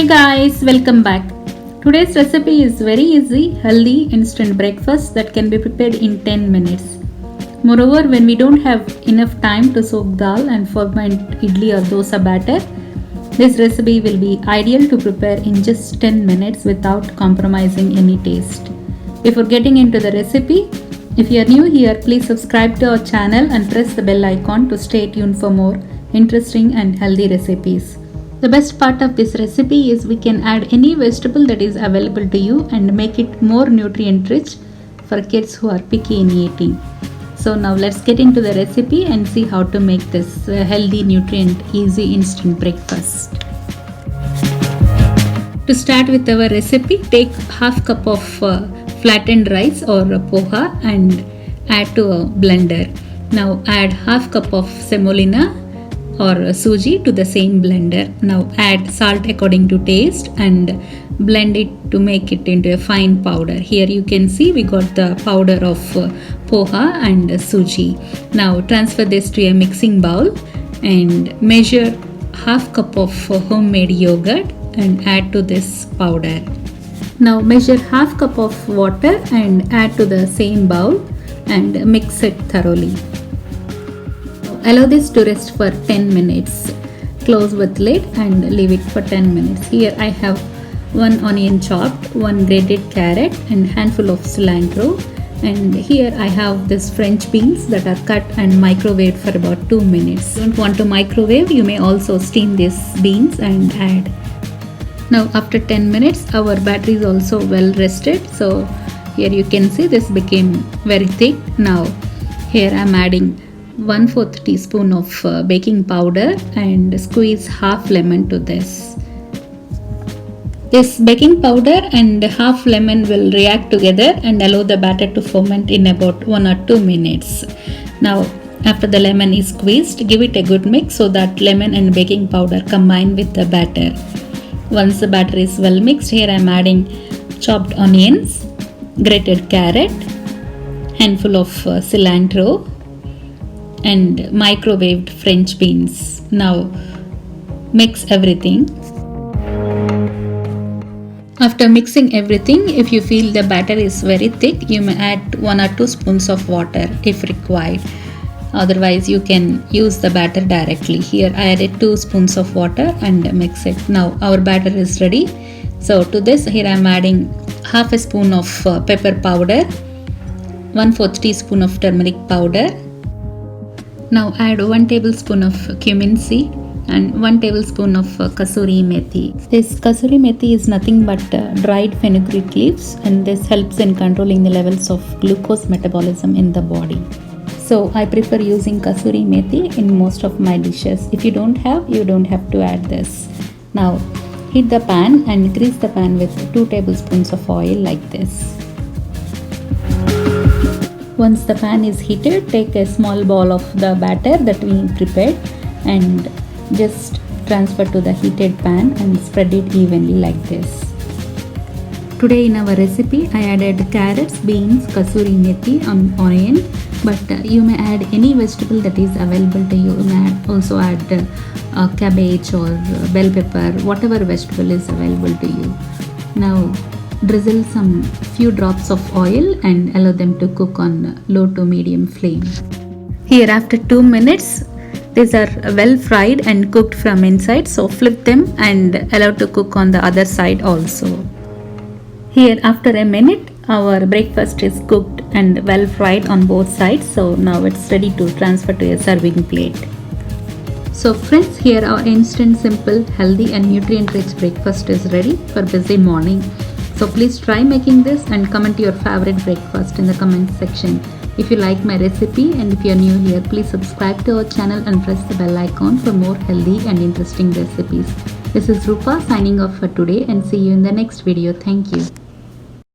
Guys, welcome back. Today's recipe is very easy, healthy, instant breakfast that can be prepared in 10 minutes. Moreover, when we don't have enough time to soak dal and ferment idli or dosa batter, this recipe will be ideal to prepare in just 10 minutes without compromising any taste. Before getting into the recipe, if you are new here, please subscribe to our channel and press the bell icon to stay tuned for more interesting and healthy recipes. The best part of this recipe is we can add any vegetable that is available to you and make it more nutrient rich for kids who are picky in eating. So now let's get into the recipe and see how to make this healthy, nutrient, easy instant breakfast. To start with our recipe, take half cup of flattened rice or poha and add to a blender. Now add half cup of semolina or suji to the same blender. Now add salt according to taste and blend it to make it into a fine powder. Here you can see we got the powder of poha and suji. Now transfer this to a mixing bowl and measure half cup of homemade yogurt and add to this powder. Now measure half cup of water and add to the same bowl and mix it thoroughly. Allow this to rest for 10 minutes. Close with lid and leave it for 10 minutes. Here I have 1 onion chopped, 1 grated carrot and handful of cilantro. And here I have this French beans that are cut and microwaved for about 2 minutes. If you don't want to microwave, you may also steam these beans and add. Now after 10 minutes our batter is also well rested. So here you can see this became very thick. Now here I am adding 1/4 teaspoon of baking powder and squeeze half lemon to this. This baking powder and half lemon will react together and allow the batter to ferment in about 1 or 2 minutes. Now after the lemon is squeezed, give it a good mix so that lemon and baking powder combine with the batter. Once the batter is well mixed, here I am adding chopped onions, grated carrot, handful of cilantro and microwaved French beans. Now mix everything. After mixing everything, if you feel the batter is very thick, you may add 1 or 2 spoons of water if required. Otherwise you can use the batter directly. Here I added 2 spoons of water and mix it. Now our batter is ready. So to this, here I am adding half a spoon of pepper powder, 1/4 teaspoon of turmeric powder. Now add 1 tablespoon of cumin seed and 1 tablespoon of kasoori methi. This kasoori methi is nothing but dried fenugreek leaves, and this helps in controlling the levels of glucose metabolism in the body. So I prefer using kasoori methi in most of my dishes. If you don't have, you don't have to add this. Now heat the pan and grease the pan with 2 tablespoons of oil like this. Once the pan is heated, take a small ball of the batter that we prepared and just transfer to the heated pan and spread it evenly like this. Today in our recipe, I added carrots, beans, kasoori methi and onion, but you may add any vegetable that is available to you. You may also add cabbage or bell pepper, whatever vegetable is available to you. Now drizzle some few drops of oil and allow them to cook on low to medium flame. Here after 2 minutes, these are well fried and cooked from inside, so flip them and allow to cook on the other side also. Here after a minute, our breakfast is cooked and well fried on both sides, so now it's ready to transfer to a serving plate. So friends, here our instant, simple, healthy and nutrient rich breakfast is ready for busy morning. So please try making this and comment your favorite breakfast in the comment section. If you like my recipe and if you are new here, please subscribe to our channel and press the bell icon for more healthy and interesting recipes. This is Rupa signing off for today and see you in the next video. Thank you.